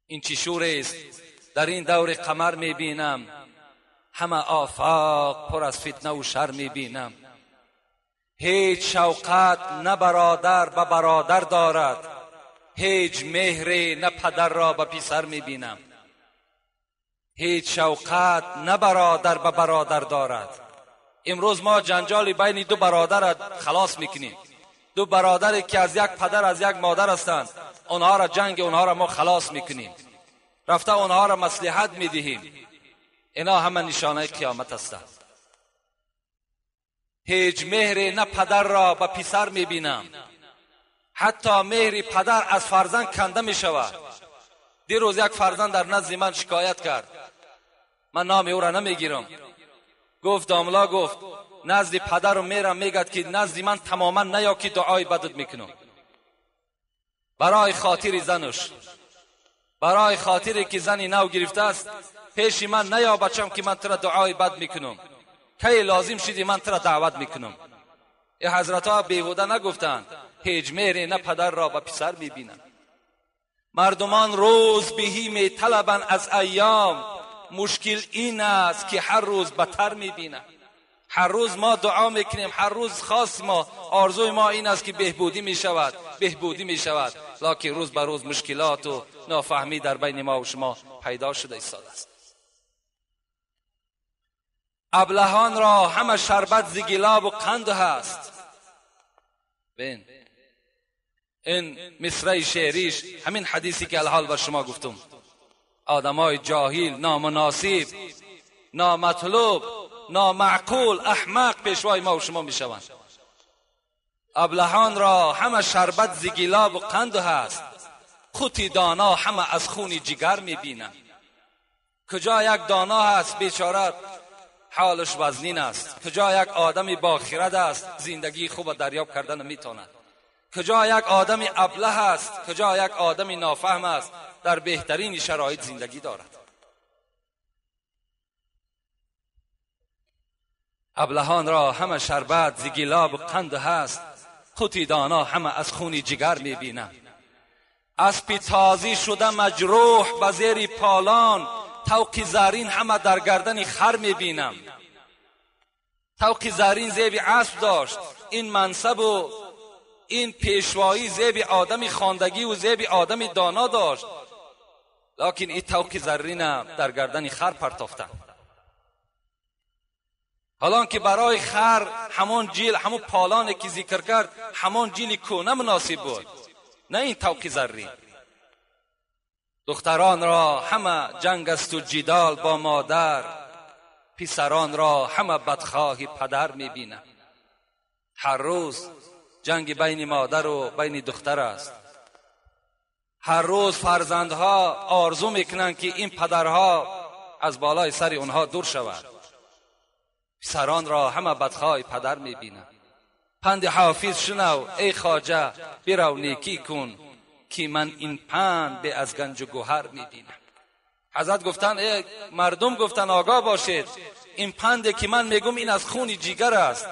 این چی شور است در این دور قمر میبینم، همه آفاق پر از فتنه و شر میبینم. هیچ شوقت نه برادر به برادر دارد، هیچ مهر نه پدر را به پسر میبینم. هیچ شوقت نه برادر به برادر دارد. امروز ما جنجال بین دو برادر را خلاص میکنیم. دو برادری که از یک پدر از یک مادر هستند، اونها را جنگ اونها را ما خلاص میکنیم، رفته اونها را مصلحت میدهیم. اینا همه نشانه قیامت هستند. هیچ مهر نه پدر را به پسر میبینم. حتی مهر پدر از فرزند کنده می شود. دیروز یک فرزند در نزد من شکایت کرد، من نام او را نمیگیرم، گفت داملا، گفت نزد پدرم میرم، میگد که نزد من تماما نیا که دعای بدت میکنم. برای خاطر زنش، برای خاطری که زنی نو گرفته است، پیش من نیا بچم که من ترا دعای بد میکنم، کی لازم شدی من ترا دعوت میکنم. ای حضرت ها بیهوده نگفتند هیچ مهر نه پدر را به پسر میبینند. مردمان روز بهی میطلبند از ایام، مشکل این است که هر روز بدتر میبینند. هر روز ما دعا میکنیم، هر روز خاص ما آرزوی ما این است که بهبودی میشود، بهبودی میشود، لکن روز به روز مشکلات و نافهمی در بین ما و شما پیدا شده ایستاده است. ابلهان را همه شربت ز گلاب و قند هست. بین این مصرع شعریش همین حدیثی که الحال بر شما گفتم. آدمای جاهل، نامناسب، نامطلوب، نامعقول، احمق پیشوای ما و شما میشوند. ابلهان را همه شربت ز گلاب و قند هست، خود دانا همه از خون جگر میبینند. کجا یک دانا هست بیچاره حالش وزنین است، کجا یک آدمی با خرد است زندگی خوب دریاب کردن میتواند، کجا یک آدمی ابله است، کجا یک آدمی نافهم است در بهترین شرایط زندگی دارد. ابلهان را همه شربت ز گلاب و قند هست، خود دانا همه از خون جگر میبینند. اسب تازی شده مجروح به زیر پالان، طوق زرین همه در گردن خر میبینم. طوق زرین زیب اسب داشت، این منصب و این پیشوایی زیب آدمی خواندگی و زیب آدمی دانا داشت، لکن این طوق زرین در گردن خر پرتافتند. حالان که برای خر همون جیل، همون پالانی که ذکر کرد، همون جیل کهنه مناسب بود، نه این طوق زرین. دختران را همه جنگ است و جدال با مادر، پسران را همه بدخواه پدر میبینند. هر روز جنگ بین مادر و بین دختر است. هر روز فرزندها آرزو میکنن که این پدرها از بالای سر اونها دور شود. پسران را همه بدخواه پدر میبینن. پند حافظ شنو ای خواجه، برو نیکی کن که من این پند به از گنج و گوهر میبینم. حضرت گفتن ای مردم، گفتن آگاه باشید، این پنده که من میگم این از خون جیگر است.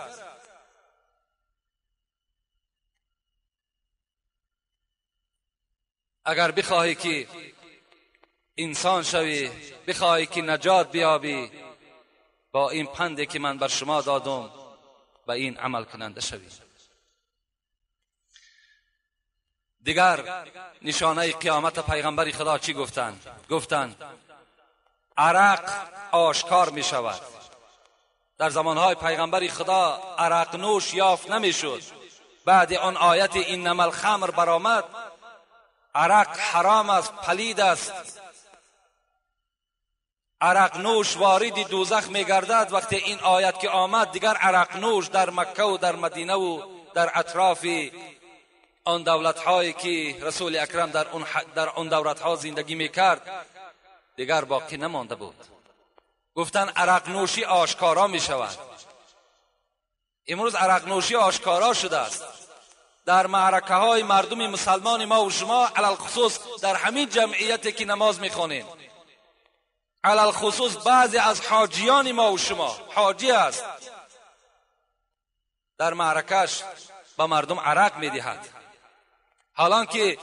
اگر بخواهی که انسان شوی، بخواهی که نجات بیابی، با این پنده که من بر شما دادم و این عمل کننده شوی. دیگر نشانه قیامت پیغمبر خدا چی گفتند؟ گفتند عرق آشکار می شود. در زمانهای پیغمبر خدا عرق نوش یافت نمی شد. بعد آن آیت انما الخمر برآمد، عرق حرام است، پلید است، عرق نوش وارد دوزخ می گردد. وقتی این آیت که آمد، دیگر عرق نوش در مکه و در مدینه و در اطراف آن دولت‌هایی که رسول اکرم در آن دولت‌ها زندگی می‌کرد دیگر باقی نمانده بود. گفتن عرق نوشی آشکارا می‌شود. امروز عرق نوشی آشکارا شده است. در معرکه‌های مردم مسلمان ما و شما، علل خصوص در همین جمعیتی که نماز می‌خوانیم، علل خصوص بعضی از حاجیان ما و شما، حاجی است، در معرکش به مردم عرق می‌دهد. حالان که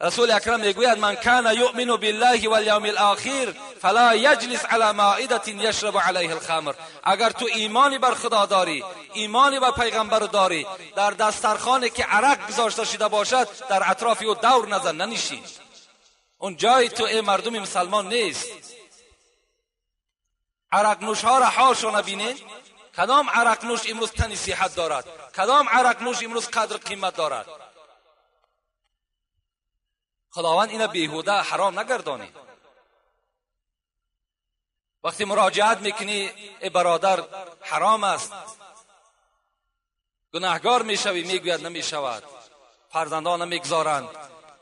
رسول اکرم میگوید من کان یؤمن بالله والیوم الاخر فلا یجلس علی مائده یشرب علیه الخمر. اگر تو ایمانی بر خدا داری، ایمانی بر پیغمبر داری، در دسترخوانی که عرق گذاشته شده باشد در اطراف او دور نزن، ننشین. اون جای تو ای مردم مسلمان نیست. عرق نوش ها را حاشا نبینید. کدام عرق نوش امروز تن صحت دارد؟ کدام عرق نوش امروز قدر قیمت دارد؟ خداوند اینا بیهوده حرام نگردانی. وقتی مراجعت میکنی ای برادر حرام است، گناهگار میشوی، میگوید نمیشود، فرزندان نمیگذارند،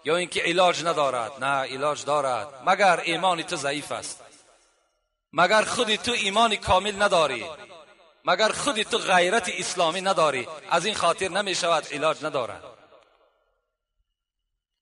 یا اینکه علاج ندارد. نه، علاج دارد، مگر ایمان تو ضعیف است، مگر خودی تو ایمان کامل نداری، مگر خودی تو غیرت اسلامی نداری، از این خاطر نمیشود، علاج ندارد.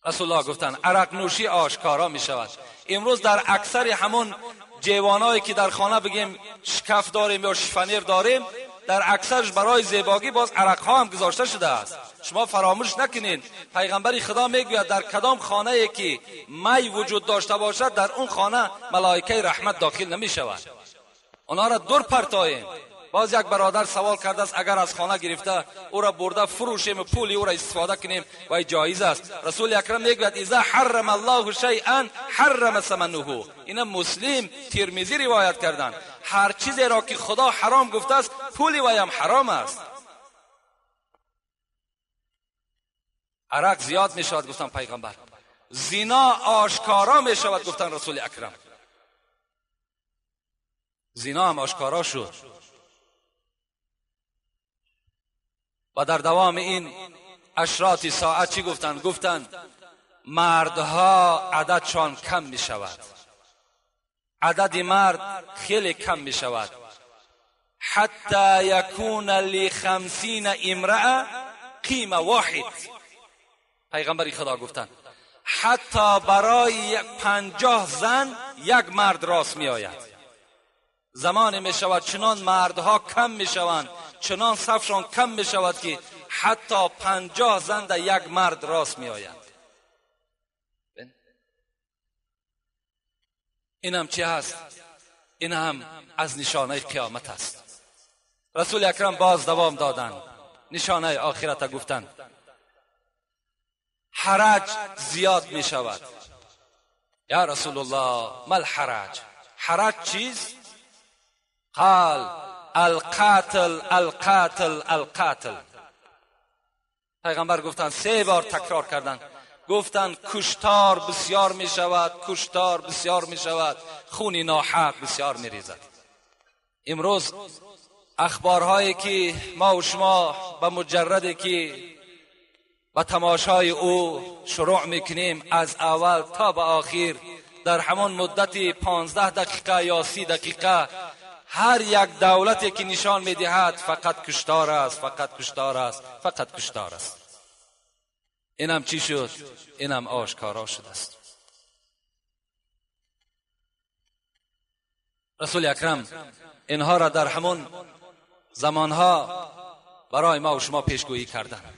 رسول الله گفتن عرق نوشی آشکارا می شود. امروز در اکثر همون جوانایی که در خانه بگیم شکف داریم یا شفنیر داریم، در اکثرش برای زیبایی باز عرق ها هم گذاشته شده است. شما فراموش نکنین پیغمبر خدا میگوید در کدام خانه ای که می وجود داشته باشد در اون خانه ملائکه رحمت داخل نمی شود. اونا را دور پرتاییم. باز یک برادر سوال کرده است اگر از خانه گرفته او را برده فروشیم، پولی او را استفاده کنیم و جایز است. رسول اکرم میگوید اذا حرم الله شیئا حرم ثمنه. اینا مسلم ترمذی روایت کردن. هر چیزی را که خدا حرام گفته است پولی و هم حرام است. عرق زیاد می شود گفتن پیغمبر. زنا آشکارا می شود گفتن رسول اکرم. زنا هم آشکارا شد. و در دوام این اشراط ساعت چی گفتند؟ گفتند مردها عددشان کم می شود، عدد مرد خیلی کم می شود. حتی یکون ل50 امرأه قیمه واحد. پیغمبر خدا گفتند حتی برای 50 زن یک مرد راست می آید. زمانی می شود چنان مردها کم می شوند، چنان صفشان کم می شود که حتی 50 زن در یک مرد راست می آیند. این هم چی هست؟ این هم از نشانه قیامت است. رسول اکرم باز دوام دادند، نشانه آخرت گفتند حرج زیاد می شود. یا رسول الله ما الحرج؟ حرج چیز؟ قال القاتل القاتل القاتل. پیغمبر گفتن 3 بار تکرار کردند، گفتند کشتار بسیار می شود، کشتار بسیار می شود، خون ناحق بسیار می ریزد. امروز اخبارهایی که ما و شما به مجردی که و تماشای او شروع میکنیم از اول تا به آخر در همون مدت 15 دقیقه یا 30 دقیقه هر یک دولتی که نشان میدهد فقط کشتار است، فقط کشتار است، فقط کشتار است. اینم چی شد؟ اینم آشکارا شده است. رسول اکرم اینها را در همون زمانها برای ما و شما پیشگویی کردند.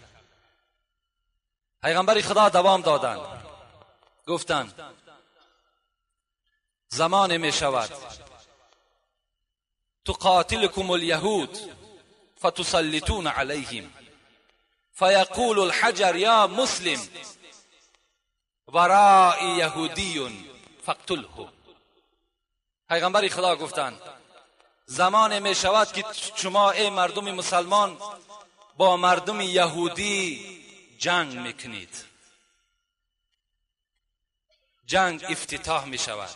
پیغمبر خدا دوام دادند، گفتند زمان می شود تقاتلكم اليهود فتسلطون عليهم فيقول الحجر يا مسلم وراء يهودي فاقتله. پیغمبر خدا گفتند زمان می شود که شما ای مردم مسلمان با مردم یهودی جنگ میکنید. جنگ افتتاح می شود،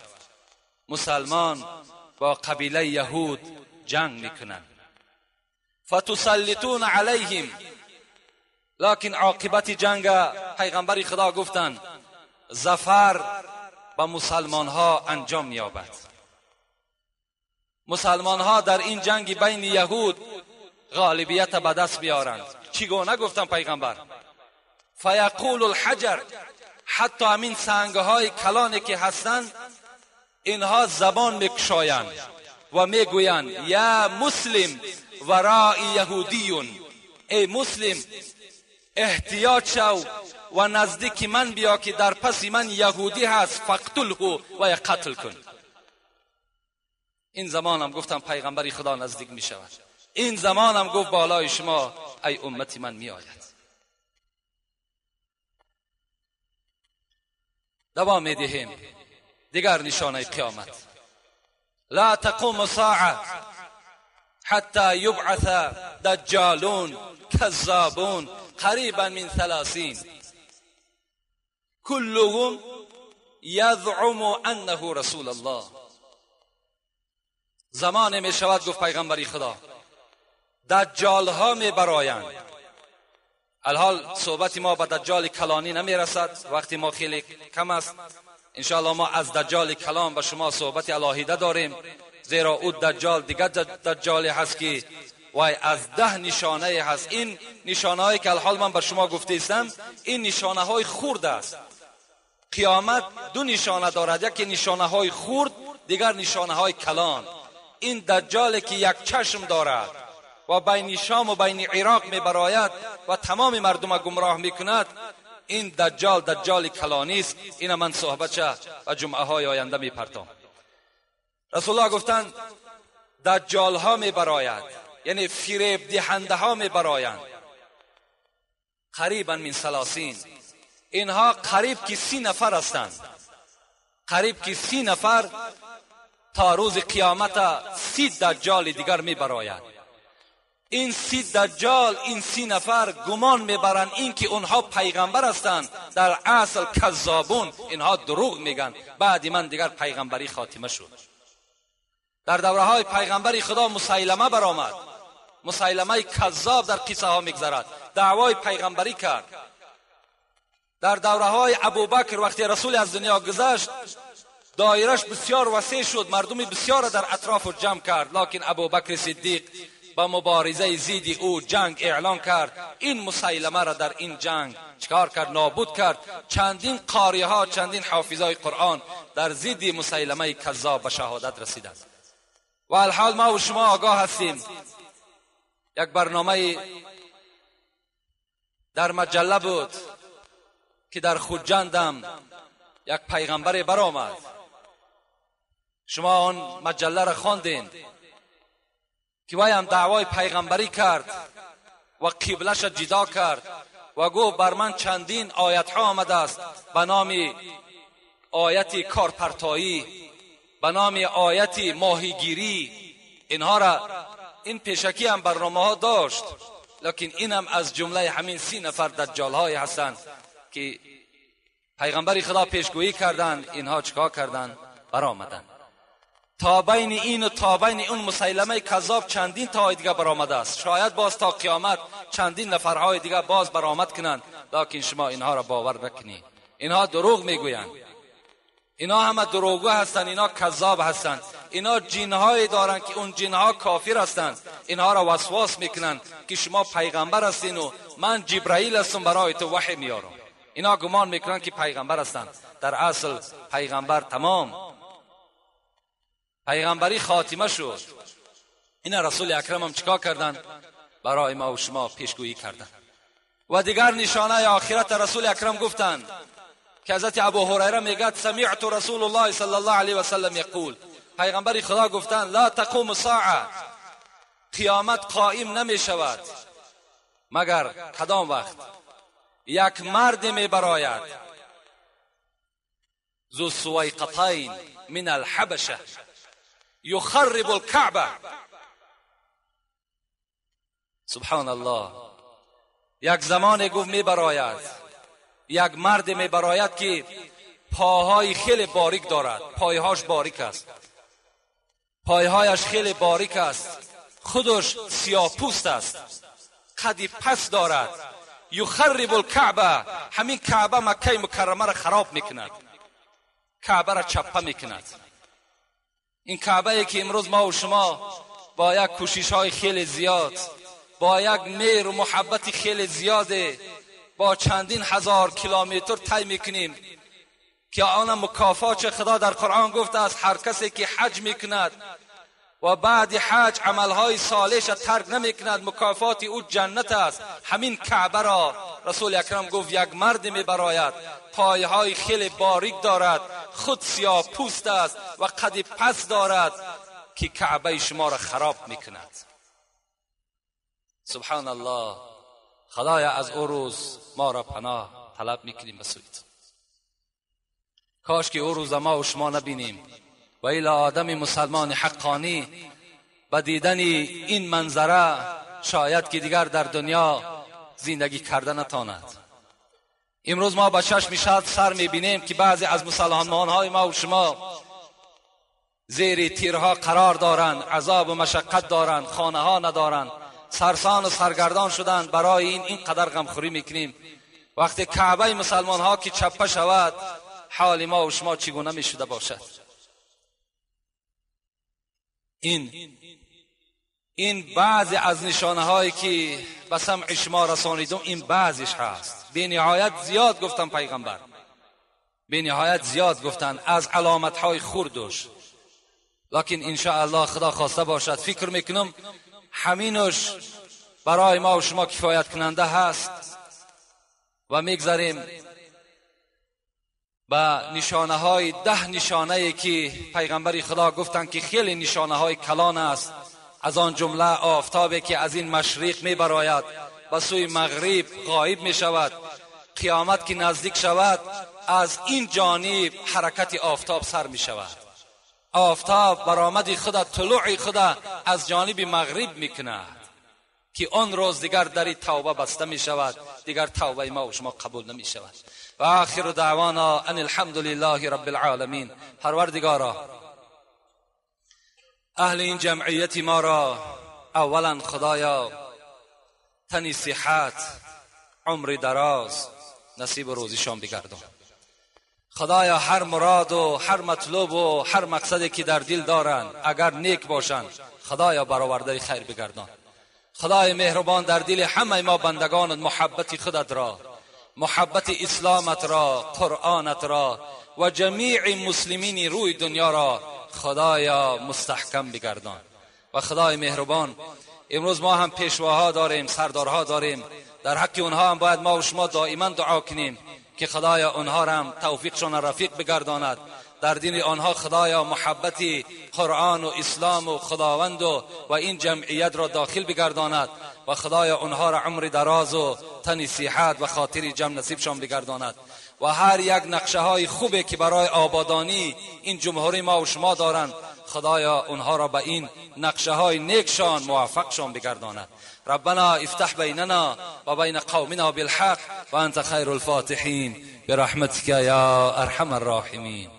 مسلمان با قبیله یهود جنگ میکنند. فتسلطون علیهم، لکن عاقبت جنگ پیغمبر خدا گفتند ظفر با مسلمان ها انجام می‌یابد. مسلمان ها در این جنگ بین یهود غالبیت به دست بیارند. چگونه گفتن پیغمبر؟ فیقول الحجر، حتی همین سنگ‌های کلانی که هستند اینها زبان میکشایند و میگویند یا مسلم وراء یهودیون، ای مسلم احتیاط شو و نزدیک من بیا که در پس من یهودی هست، فقتله و یا قتل کن. این زمان هم گفتم پیغمبر خدا نزدیک می شود. این زمان هم گفت بالای شما ای امتی من می آید. دوام می دهیم دیگر نشانه قیامت. لا تقوم ساعه حتى يبعث دجالون كذابون قريبا من 30 كلهم يزعم انه رسول الله. زمان می شود گفت پیغمبری خدا دجال ها می برایند. الحال صحبت ما به دجال کلانی نمی رسد، وقتی ما خیلی کم است. انشاءالله ما از دجال کلان به شما صحبت الهیده داریم، زیرا او دجال دیگر دجالی هست که وای از 10 نشانه هست. این نشانه هایی که الحال من به شما گفته استم این نشانه های خرد است. قیامت 2 نشانه دارد، یکی نشانه های خرد، دیگر نشانه های کلان. این دجالی که یک چشم دارد و بین شام و بین عراق می براید و تمام مردم گمراه می کند، این دجال کلانی است. این من صحبت و جمعه های آینده می پرتم. رسول الله گفتند دجال ها می براید، یعنی فریب دهنده ها می برایند. قریبا من 30، اینها قریب که 30 نفر هستند. قریب که 30 نفر تا روز قیامت 30 دجال دیگر می براید. این 30 دجال، این 30 نفر گمان میبرند این که اونها پیغمبر هستند، در اصل کذابون، اینها دروغ میگن. بعد من دیگر پیغمبری خاتمه شد. در دوره های پیغمبری خدا مسیلمه برآمد. مسیلمه کذاب در قصه ها میگذرد، دعوای پیغمبری کرد. در دوره های ابوبکر وقتی رسول از دنیا گذشت دایرش بسیار وسیع شد، مردم بسیار در اطراف جمع کرد، لکن ابوبکر صدیق با مبارزه ضد او جنگ اعلان کرد. این مسیلمه را در این جنگ چکار کرد؟ نابود کرد. چندین قاری ها، چندین حافظای قرآن در ضد مسیلمه کذاب به شهادت رسیدند. و الحال ما و شما آگاه هستیم. یک برنامه در مجله بود که در خودجندم یک پیغمبر برآمد. شما آن مجله را خواندین که وی هم دعوای پیغمبری کرد و قبلش جدا کرد و گفت بر من چندین آیت ها آمده است به نام آیت کارپرتایی، به نام آیت ماهیگیری. اینها را این پیشکی هم برنامه ها داشت، لکن این هم از جمله همین 30 نفر دجال های هستند که پیغمبری خدا پیشگویی کردند. اینها چکار کردند؟ برآمدند. تا بین این و تا بین اون مسیلمه کذاب چندین تا دیگه برآمده است. شاید باز تا قیامت چندین نفرهای دیگه باز برآمد کنند. لکن شما اینها را باور نکنید. اینها دروغ میگویند، اینا همه دروغگو هستند، اینا کذاب هستند، اینا جنهایی دارند که اون جنها کافر هستند، اینها را وسواس میکنند که شما پیغمبر هستین و من جبرائیل هستم برای تو وحی میارم. اینا گمان میکنند که پیغمبر هستند، در اصل پیغمبر تمام پیغمبری خاتمه شد. این رسول اکرم هم چیکار کردند؟ برای ما و شما پیشگویی کردند. و دیگر نشانه آخرت رسول اکرم گفتند که حضرت ابو هریره میگه سمعت رسول الله صلی الله علیه و سلم یقول، پیغمبر خدا گفتند لا تقوم الساعه، قیامت قائم نمی شود مگر کدام وقت؟ یک مرد می براید ذو سویقتین من الحبشه یخرب الكعبه. سبحان الله. یک زمان گفت می براید یک مرد می براید که پاهای خیلی باریک دارد، پایهاش باریک است، پایهایش خیلی باریک است، خودش سیاه پوست است، قدی پس دارد. یخرب الکعبه، همین کعبه مکه مکرمه را خراب میکند، کعبه را چپه میکند. این کعبه ای که امروز ما و شما با یک کوشش های خیلی زیاد، با یک مهر و محبت خیلی زیاده، با چندین هزار کیلومتر طی میکنیم که آن مکافات خدا در قرآن گفته است هر کسی که حج میکند و بعد حج عملهای صالحش ترک نمیکند مکافات او جنت است. همین کعبه را رسول اکرم گفت یک مرد میبراید، پایهای خیلی باریک دارد، خود سیاه پوست است و قد پس دارد که کعبه شما را خراب میکند. سبحان الله. خدایا از او روز ما را پناه طلب میکنیم به سوی تو. کاش که او روز ما و شما نبینیم و الی آدم مسلمان حقانی به دیدن این منظره شاید که دیگر در دنیا زندگی کردن نتواند. امروز ما با چشم شاد سر میبینیم که بعضی از مسلمانهای ما و شما زیر تیرها قرار دارند، عذاب و مشقت دارند، خانه ها ندارند، سرسان و سرگردان شدند. برای این قدر غمخوری میکنیم. وقتی کعبه مسلمان ها که چپه شود حال ما و شما چگونه میشده باشد؟ این بعضی از نشانه هایی که به سمع شما رسانیدم، این بعضیش هست. به نهایت زیاد گفتن پیغمبر، به نهایت زیاد گفتن از علامت های خوردش، لکن انشاءالله خدا خواسته باشد فکر میکنم همینش برای ما و شما کفایت کننده هست و میگذاریم با نشانه های 10 نشانه که پیغمبر خدا گفتن که خیلی نشانه های کلان است. از آن جمله آفتابی که از این مشرق می براید به سوی مغرب غایب می شود. قیامت که نزدیک شود از این جانب حرکت آفتاب سر می شود. آفتاب برآمد خدا، طلوع خدا از جانب مغرب می کند که آن روز دیگر در توبه بسته می شود، دیگر توبه ما و شما قبول نمی شود. و آخر دعوانا ان الحمد لله رب العالمین. پروردگارا اهل این جمعیت ما را اولا خدایا تنی صحت، عمر دراز نصیب روزیشان بگردان. خدایا هر مراد و هر مطلوب و هر مقصدی که در دل دارند اگر نیک باشند خدایا برآورده خیر بگردان. خدای مهربان در دل همه ما بندگان محبت خودت را، محبت اسلامت را، قرآنت را و جمیع مسلمین روی دنیا را خدایا مستحکم بگردان. و خدای مهربان امروز ما هم پیشواها داریم، سردارها داریم، در حق اونها هم باید ما و شما دائما دعا کنیم که خدایا اونها را هم توفیقشان رفیق بگرداند. در دین آنها خدایا محبت قرآن و اسلام و خداوند و این جمعیت را داخل بگرداند و خدایا اونها را عمر دراز و تن صحت و خاطر جمع نصیبشان بگرداند. و هر یک نقشه های خوبی که برای آبادانی این جمهوری ما و شما دارند خدایا اونها را به این نقشه های نیکشان موفقشان بگرداند. ربنا افتح بیننا و بین قومنا بالحق و انت خیر الفاتحین برحمتك یا ارحم الراحمین.